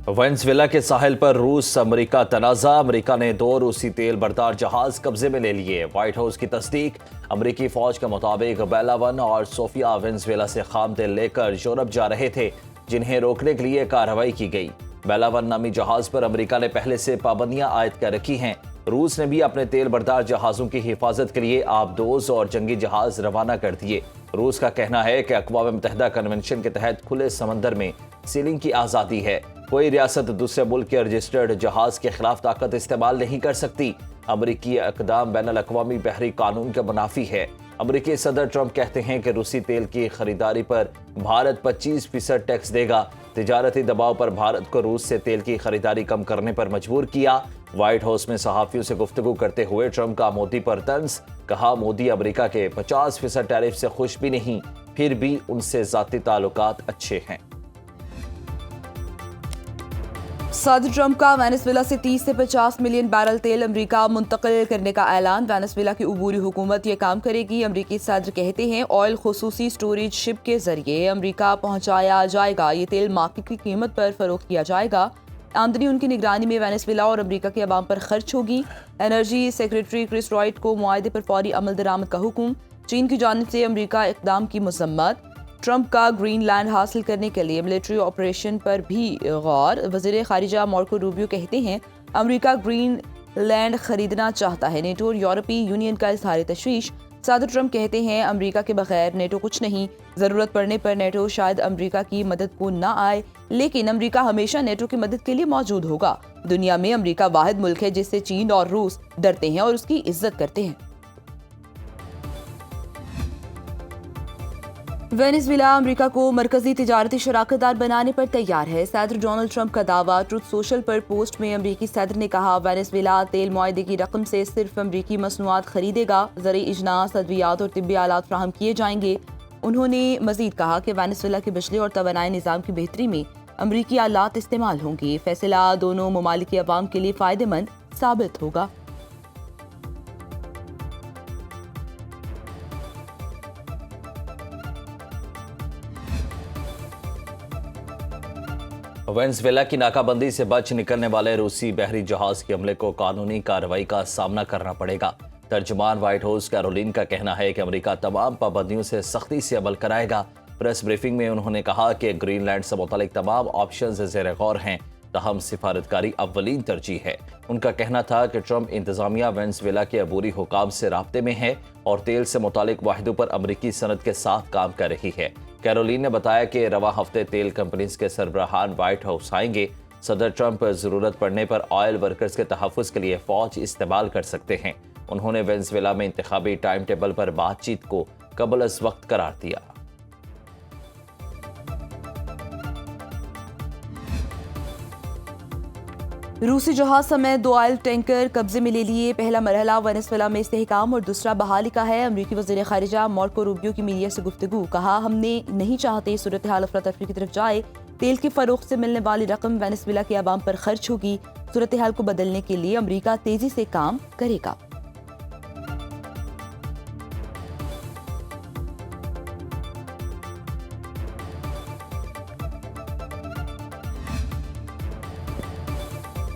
Venezuela के साहिल पर रूस अमेरिका तनाज़ा। अमेरिका ने 2 रूसी तेल बरदार जहाज कब्जे में ले लिए। व्हाइट हाउस की तस्दीक। अमेरिकी फौज के मुताबिक बेला 1 और सोफिया वेनेजुएला से खाम तेल लेकर यूरोप जा रहे थे, जिन्हें रोकने के लिए कार्रवाई की गई। बेला 1 नामी जहाज पर अमेरिका ने पहले से पाबंदियां आयद कर रखी हैं। रूस ने भी अपने तेल बरदार जहाजों की हिफाजत के लिए आबदोज और जंगी जहाज रवाना कर दिए। रूस का कहना है कि अक़वाम मुत्तहिदा कन्वेंशन के तहत खुले समंदर में सीलिंग की आज़ादी है। कोई रियासत दूसरे मुल्क के रजिस्टर्ड जहाज के खिलाफ ताकत इस्तेमाल नहीं कर सकती। अमरीकी इक़दाम बैनुल अक़वामी बहरी कानून के मुनाफी है। अमरीकी सदर ट्रंप कहते हैं कि रूसी तेल की खरीदारी पर भारत 25% टैक्स देगा। तिजारती दबाव पर भारत को रूस से तेल की खरीदारी कम करने पर मजबूर किया। व्हाइट हाउस में सहाफ़ियों से गुफ्तगू करते हुए ट्रंप का मोदी पर तंज। कहा, मोदी अमरीका के 50% टैरिफ से खुश भी नहीं, फिर भी उनसे ज़ाती ताल्लुकात अच्छे हैं। सदर ट्रंप का वेनेजुएला से 30 से 50 मिलियन बैरल तेल अमेरिका मुंतकिल करने का ऐलान। वेनेजुएला की उबूरी हुकूमत ये काम करेगी। अमेरिकी सदर कहते हैं ऑयल खुसूसी स्टोरेज शिप के जरिए अमेरिका पहुंचाया जाएगा। ये तेल मार्केट की कीमत पर फरोख्त किया जाएगा। आमदनी उनकी निगरानी में वेनेजुएला और अमेरिका के अवाम पर खर्च होगी। एनर्जी सेक्रेटरी क्रिस रॉयट को मुआहदे पर फौरी अमल दरामद का हुक्म। चीन की जानिब से अमेरिका इक़दाम की मज़म्मत। ट्रंप का ग्रीनलैंड हासिल करने के लिए मिलिट्री ऑपरेशन पर भी गौर। वज़ीर ख़ारिजा मार्को रूबियो कहते हैं अमेरिका ग्रीनलैंड खरीदना चाहता है। नेटो और यूरोपीय यूनियन का इज़हार तशवीश। सदर ट्रंप कहते हैं अमेरिका के बगैर नेटो कुछ नहीं। ज़रूरत पड़ने पर नेटो शायद अमेरिका की मदद को ना आए, लेकिन अमेरिका हमेशा नेटो की मदद के लिए मौजूद होगा। दुनिया में अमेरिका वाहिद मुल्क है जिससे चीन और रूस डरते हैं और उसकी इज्जत करते हैं। वेनेजुएला अमेरिका को मरकजी तिजारती शराकतदार बनाने पर तैयार है। सदर डोनाल्ड ट्रंप का दावा। ट्रुथ सोशल पर पोस्ट में अमेरिकी सदर ने कहा वेनेजुएला तेल मुआहदे की रकम से सिर्फ अमेरिकी मसनूआत खरीदेगा। ज़रूरी इजनास, अद्वियात और तिब्बी आलात फ्राहम किए जाएंगे। उन्होंने मजीद कहा कि वेनेजुएला के बिजली और तवानाई निज़ाम की बेहतरी में अमेरिकी आलात इस्तेमाल होंगे। फैसला दोनों ममालिक के अवाम के लिए फ़ायदेमंद साबित होगा। वेनेजुएला की नाकाबंदी से बच निकलने वाले रूसी बहरी जहाज के हमले को कानूनी कार्रवाई का सामना करना पड़ेगा। तर्जुमान व्हाइट हाउस कैरोलिन का कहना है कि अमेरिका तमाम पाबंदियों से सख्ती से अमल कराएगा। प्रेस ब्रीफिंग में उन्होंने कहा कि ग्रीनलैंड से मुतालिक तमाम ऑप्शन ज़ेर गौर हैं, तहम सिफारतकारी अव्वलीन तरजीह है। उनका कहना था कि ट्रंप इंतजामिया वेनेजुएला के अबूरी हुकाम से राब्ते में है और तेल से मुतालिक वाहिदों पर अमरीकी सनद के साथ काम कर रही है। कैरोलिन ने बताया कि रवा हफ्ते तेल कंपनीज के सरबराहान व्हाइट हाउस आएंगे। सदर ट्रंप ज़रूरत पड़ने पर ऑयल वर्कर्स के तहफ़्फ़ुज़ के लिए फ़ौज इस्तेमाल कर सकते हैं। उन्होंने वेनेजुएला में इंतखाबी टाइम टेबल पर बातचीत को कबल अज़ वक्त करार दिया। रूसी जहाज समेत 2 ऑयल टैंकर कब्जे में ले लिए। पहला मरहला वेनेजुएला में इस्तेहकाम और दूसरा बहाली का है। अमरीकी वज़ीर ख़ारिजा मार्को रूबियो की मीडिया से गुफ्तगू। कहा, हमने नहीं चाहते सूरत हाल अफरा तफरी की तरफ जाए। तेल की फ़रोख्त से मिलने वाली रकम वेनेजुएला के अवाम पर खर्च होगी। सूरत हाल को बदलने के लिए अमरीका तेजी से काम करेगा।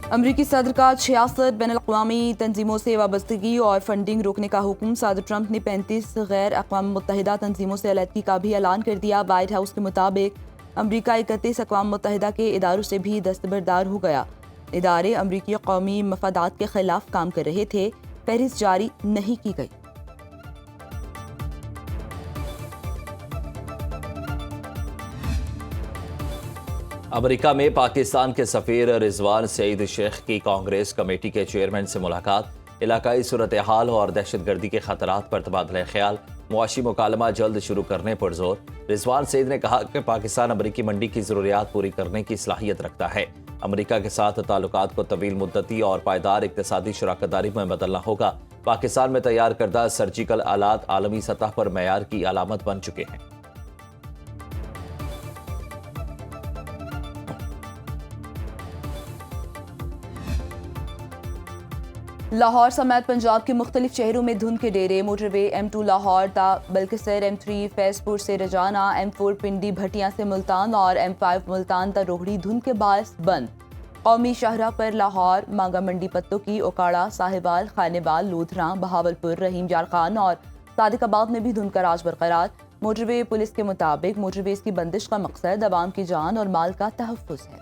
अमरीकी सदर का 66 बैनुल-अक़वामी तंजीमों से वाबस्तगी और फंडिंग रोकने का हुक्म। सदर ट्रंप ने 35 गैर अक़वाम मुत्तहिदा तंजीमों से अलहदगी का भी ऐलान कर दिया। व्हाइट हाउस के मुताबिक अमरीका 31 अक़वाम मुत्तहिदा के इदारों से भी दस्तबरदार हो गया। इदारे अमरीकी कौमी मफादात के खिलाफ काम कर रहे थे। फहरिस्त जारी नहीं की गई। अमेरिका में पाकिस्तान के सफ़ीर रिजवान सईद शेख की कांग्रेस कमेटी के चेयरमैन से मुलाकात। इलाकाई सूरत हाल और दहशतगर्दी के खतरात पर तबादला ख्याल। मुआशी मुकालमा जल्द शुरू करने पर जोर। रिजवान सईद ने कहा कि पाकिस्तान अमरीकी मंडी की ज़रूरियात पूरी करने की सलाहियत रखता है। अमरीका के साथ ताल्लुकात को तवील मुद्दती और पायदार इक़्तिसादी शराकतदारी में बदलना होगा। पाकिस्तान में तैयार करदा सर्जिकल आलात आलमी सतह पर मयार की अलामत बन चुके हैं। लाहौर समेत पंजाब के मुख्तलिफ शहरों में धुंध के डेरे। मोटरवे M2 लाहौर ता बल्कसर, M3 फैजपुर से रजाना, M4 पिंडी भटियां से मुल्तान और M5 मुल्तान ता रोहड़ी धुंध के बायस बंद। कौमी शाहरा पर लाहौर मांगा मंडी पत्तों की ओकाड़ा साहिवाल खानेवाल लूधरा बहावलपुर रहीम यार खान और सादिकाबाद में भी धुंध का राज बरकरार। मोटरवे पुलिस के मुताबिक मोटरवेज की बंदिश का मकसद अवाम की जान और माल का तहफ्फुज़ है।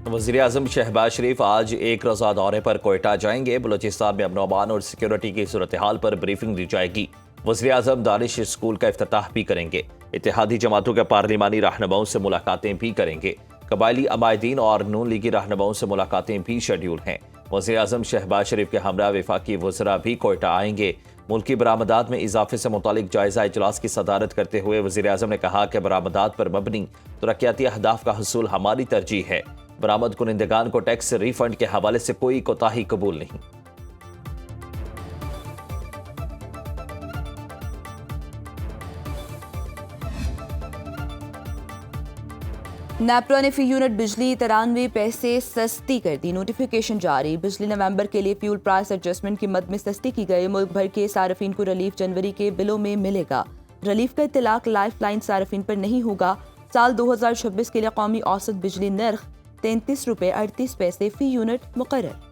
वज़ीर-ए-आज़म शहबाज शरीफ आज एक रोज़ा दौरे पर कोयटा जाएंगे। बलूचिस्तान में अमन अमान और सिक्योरिटी की सूरत हाल पर ब्रीफिंग दी जाएगी। वज़ीर-ए-आज़म दानिश स्कूल का इफ्तिताह भी करेंगे। इत्तेहादी जमातों के पार्लिमानी रहनुमाओं से मुलाकातें भी करेंगे। कबायली अमायदीन और नून लीगी रहनुमाओं से मुलाकातें भी शेड्यूल हैं। वज़ीर-ए-आज़म शहबाज शरीफ के हमरा वफाकी वज़रा भी कोयटा आएंगे। मुल्की बरामदात में इजाफे से मुतालिक जायजा इजलास की सदारत करते हुए वज़ीर-ए-आज़म ने कहा कि बरामदात पर मबनी तरक्याती अहदाफ का हसूल हमारी तरजीह है। बरामद कुनिंदगान को टैक्स रिफंड के हवाले से कोई कोताही कबूल नहीं। नेपरा ने फी यूनिट बिजली 93 पैसे सस्ती कर दी। नोटिफिकेशन जारी। बिजली नवंबर के लिए फ्यूल प्राइस एडजस्टमेंट की मद में सस्ती की गई। मुल्क भर के सार्फिन को रिलीफ जनवरी के बिलों में मिलेगा। रिलीफ का इत्तलाक लाइफ लाइन सार्फिन पर नहीं होगा। साल 2026 के लिए कौमी औसत बिजली नर्ख 33 रुपये 38 पैसे फी यूनिट मुकर्रर।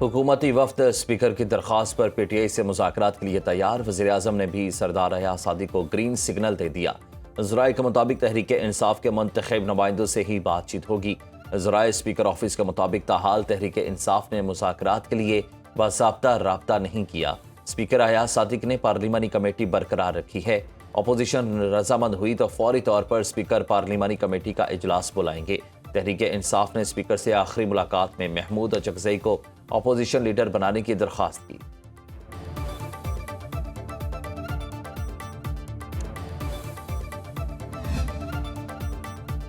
हुकूमती वफ्द स्पीकर की दरख्वास्त पर पीटीआई से मुज़ाकरात के लिए तैयार। वज़ीर-ए-आज़म ने भी सरदार हयात सादी को ग्रीन सिग्नल दे दिया। ज़राए के मुताबिक तहरीक इंसाफ के मुंतखब नुमाइंदों से ही बातचीत होगी। ज़राए स्पीकर ऑफिस के मुताबिक ताहाल तहरीक इंसाफ ने मुज़ाकरात के लिए बाज़ाब्ता राब्ता नहीं किया। स्पीकर हयात सादिक ने पार्लिमानी कमेटी बरकरार रखी है। अपोजिशन रजामंद हुई तो फौरी तौर पर स्पीकर पार्लिमानी कमेटी का इजलास बुलाएंगे। तहरीक इंसाफ ने स्पीकर से आखिरी मुलाकात में महमूद अचकज़ई को अपोजिशन लीडर बनाने की दरख्वास्त की।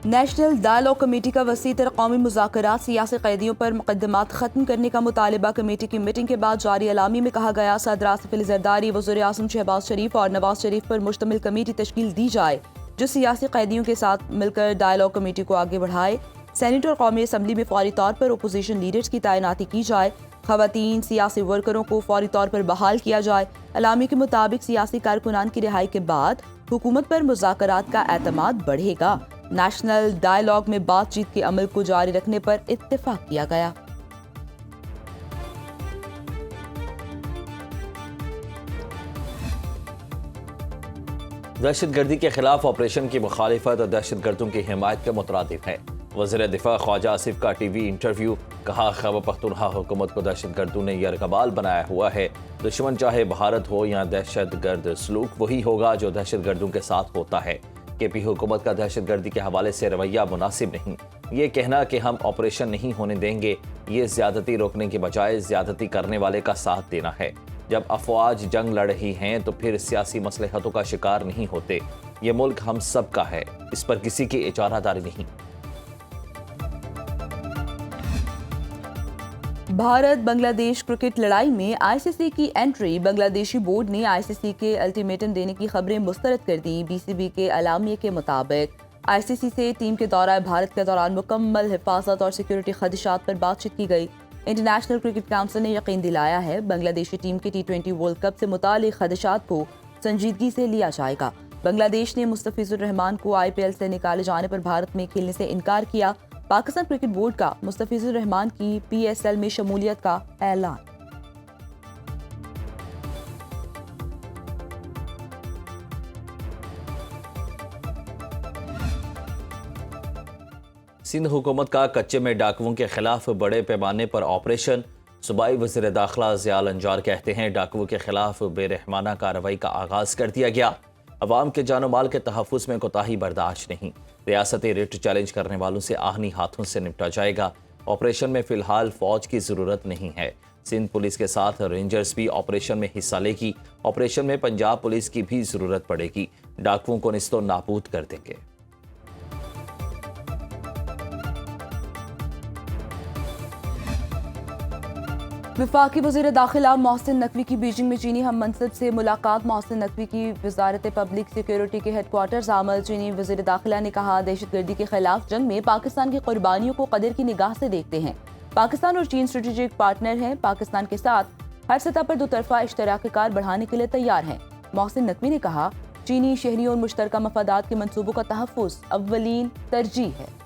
नेशनल डायलॉग कमेटी का वसी तर कौमी मुज़ाकरात सियासी कैदियों पर मुकदमात खत्म करने का मुतालिबा। कमेटी की मीटिंग के बाद जारी अलामी में कहा गया, सदर आसिफ अली ज़रदारी, वज़ीर-ए-आज़म शहबाज शरीफ और नवाज शरीफ पर मुश्तमिल कमेटी तश्कील दी जाए जो सियासी कैदियों के साथ मिलकर डायलॉग कमेटी को आगे बढ़ाए। सेनेट और कौमी असम्बली में फौरी तौर पर अपोजिशन लीडर्स की तैनाती की जाए। खवातीन सियासी वर्करों को फौरी तौर पर बहाल किया जाए। अलामी के मुताबिक सियासी कारकुनान की रिहाई के बाद हुकूमत पर मुज़ाकरात का एतमाद बढ़ेगा। नेशनल डायलॉग में बातचीत के अमल को जारी रखने पर इत्तेफाक किया गया। दहशतगर्दी के खिलाफ ऑपरेशन की मुखालिफत और दहशतगर्दों की हिमायत के मुतरादिफ है। वज़ीर दिफा ख्वाजा आसिफ का टीवी इंटरव्यू। कहा, खैबर पख्तूनख्वा हुकूमत को दहशतगर्दों ने यरगबाल बनाया हुआ है। दुश्मन चाहे भारत हो या दहशतगर्द, सलूक वही होगा जो दहशतगर्दों के साथ होता है। केपी हुकूमत का दहशतगर्दी के हवाले से रवैया मुनासिब नहीं। ये कहना कि हम ऑपरेशन नहीं होने देंगे, ये ज्यादती रोकने के बजाय ज्यादती करने वाले का साथ देना है। जब अफवाज जंग लड़ रही हैं तो फिर सियासी मसलहतों का शिकार नहीं होते। ये मुल्क हम सब का है, इस पर किसी की इजारादारी नहीं। भारत बांग्लादेश क्रिकेट लड़ाई में आईसीसी की एंट्री। बांग्लादेशी बोर्ड ने आईसीसी के अल्टीमेटम देने की खबरें मुस्तरद कर दी। बीसीबी के अलामिया के मुताबिक आईसीसी से टीम के दौरा भारत के दौरान मुकम्मल हिफाजत और सिक्योरिटी खदशात पर बातचीत की गई। इंटरनेशनल क्रिकेट काउंसिल ने यकीन दिलाया है बांग्लादेशी टीम के T20 वर्ल्ड कप से मुतालिक खदशात को संजीदगी से लिया जाएगा। बांग्लादेश ने मुस्तफिजुर रहमान को IPL से निकाले जाने पर भारत में खेलने से इनकार किया। पाकिस्तान क्रिकेट बोर्ड का मुस्तफिजुर रहमान की PSL में शमूलियत का ऐलान। सिंध हुकूमत का कच्चे में डाकुओं के खिलाफ बड़े पैमाने पर ऑपरेशन। सूबाई वज़ीर दाखिला ज़ियाल अंजार कहते हैं, डाकुओं के खिलाफ बेरहमाना कार्रवाई का आगाज कर दिया गया। अवाम के जानो माल के तहफ़्फ़ुज़ में कोताही बर्दाश्त नहीं। रियासती रिट चैलेंज करने वालों से आहनी हाथों से निपटा जाएगा। ऑपरेशन में फिलहाल फौज की ज़रूरत नहीं है। सिंध पुलिस के साथ रेंजर्स भी ऑपरेशन में हिस्सा लेगी। ऑपरेशन में पंजाब पुलिस की भी ज़रूरत पड़ेगी। डाकुओं को निस्तो नाबूद कर देंगे। वफाकी वज़ीर दाखिला मोहसिन नकवी की बीजिंग में चीनी हम मनसब से मुलाकात। मोहसिन नकवी की वजारत पब्लिक सिक्योरिटी के हेडक्वार्टर्स आमल चीनी वज़ीर दाखिला ने कहा, दहशतगर्दी के खिलाफ जंग में पाकिस्तान की कुर्बानियों को कदर की निगाह से देखते हैं। पाकिस्तान और चीन स्ट्रेटेजिक पार्टनर हैं। पाकिस्तान के साथ हर सतह पर दोतरफा इश्तराक कार बढ़ाने के लिए तैयार हैं। मोहसिन नकवी ने कहा, चीनी शहरियों और मुश्तरका मफादात के मंसूबों का तहफ़्फ़ुज़ अव्वलीन तरजीह है।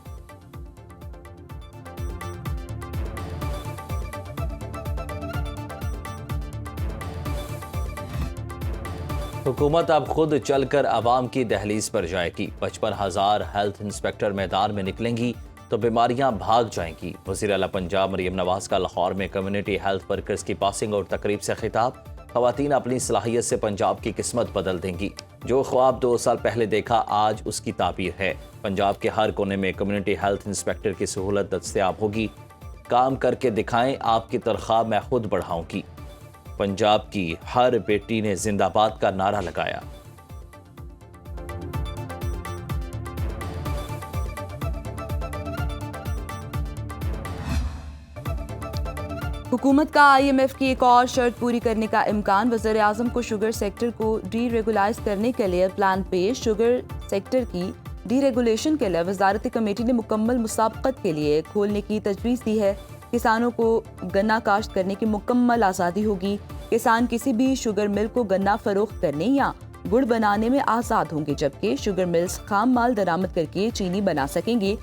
हुकूमत अब खुद चलकर आवाम की दहलीज पर जाएगी। 55,000 हेल्थ इंस्पेक्टर मैदान में निकलेंगी तो बीमारियां भाग जाएंगी। वज़ीर आला पंजाब मरियम नवाज का लाहौर में कम्युनिटी हेल्थ वर्कर्स की पासिंग और तकरीब से खिताब। ख़वातीन अपनी सलाहियत से पंजाब की किस्मत बदल देंगी। जो ख्वाब 2 साल पहले देखा, आज उसकी ताबीर है। पंजाब के हर कोने में कम्युनिटी हेल्थ इंस्पेक्टर की सहूलत दस्तयाब होगी। काम करके दिखाएं, आपकी तनख्वाह मैं खुद बढ़ाऊंगी। पंजाब की हर बेटी ने जिंदाबाद का नारा लगाया। हुकूमत का IMF की एक और शर्त पूरी करने का इम्कान। वज़ीर आज़म को शुगर सेक्टर को डीरेगुलाइज करने के लिए प्लान पेश। शुगर सेक्टर की डीरेगुलेशन के लिए वजारती कमेटी ने मुकम्मल मुसाबकत के लिए खोलने की तजवीज़ दी है। किसानों को गन्ना काश्त करने की मुकम्मल आज़ादी होगी। किसान किसी भी शुगर मिल को गन्ना फरोख्त करने या गुड़ बनाने में आज़ाद होंगे, जबकि शुगर मिल्स खाम माल दरामद करके चीनी बना सकेंगे।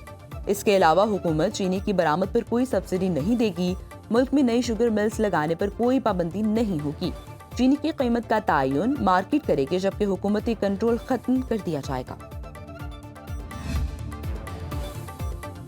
इसके अलावा हुकूमत चीनी की बरामद पर कोई सब्सिडी नहीं देगी। मुल्क में नई शुगर मिल्स लगाने पर कोई पाबंदी नहीं होगी। चीनी की कीमत का तयन मार्केट करेगी, जबकि हुकूमती कंट्रोल खत्म कर दिया जाएगा।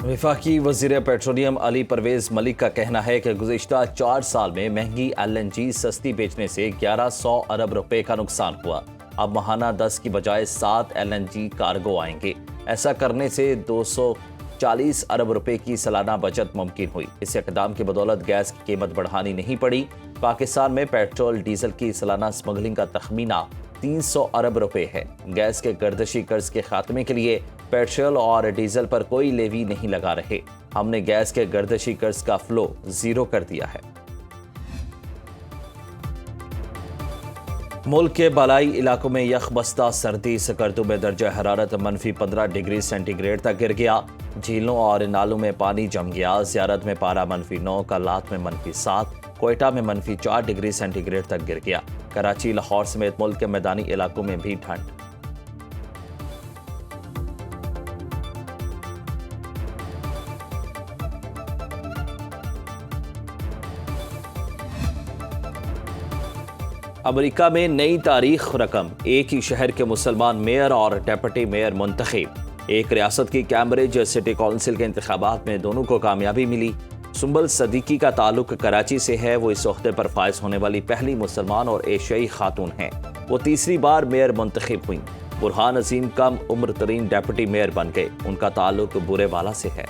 वफाकी वज़ीर पेट्रोलियम अली परवेज़ मलिक का कहना है कि गुज़िश्ता 4 साल में महंगी LNG सस्ती बेचने से 1100 अरब रुपए का नुकसान हुआ। अब माहाना 10 की बजाय 7 LNG कार्गो आएंगे। ऐसा करने से 240 अरब रुपए की सालाना बचत मुमकिन हुई। इस इक़दाम की बदौलत गैस की कीमत बढ़ानी नहीं पड़ी। पाकिस्तान में पेट्रोल डीजल की सालाना स्मगलिंग का तखमीना 300 अरब रुपए है। गैस के गर्दशी कर्ज के खात्मे के लिए पेट्रोल और डीजल पर कोई लेवी नहीं लगा रहे। हमने गैस के गर्दशी कर्ज का फ्लो 0 कर दिया है। मुल्क के बालाई इलाकों में यखबस्ता सर्दी सकरतू में दर्जा हरारत -15 डिग्री सेंटीग्रेड तक गिर गया। झीलों और नालों में पानी जम गया। ज़ियारत में पारा -9, कलात में -7, कोयटा में -4 डिग्री सेंटीग्रेड तक गिर गया। कराची, लाहौर समेत मुल्क के मैदानी इलाकों में भी ठंड। अमेरिका में नई तारीख रकम। एक ही शहर के मुसलमान मेयर और डेप्यूटी मेयर मुंतखब। एक रियासत की कैम्ब्रिज सिटी काउंसिल के इंतखाबात में दोनों को कामयाबी मिली। सुंबल सदीकी का ताल्लुक कराची से है। वो इस ओहदे पर फायज होने वाली पहली मुसलमान और एशियाई खातून हैं। वो तीसरी बार मेयर मुंतखब हुई। बुरहान अजीम कम उम्र तरीन डेप्यूटी मेयर बन गए। उनका ताल्लुक बुरेवाला से है।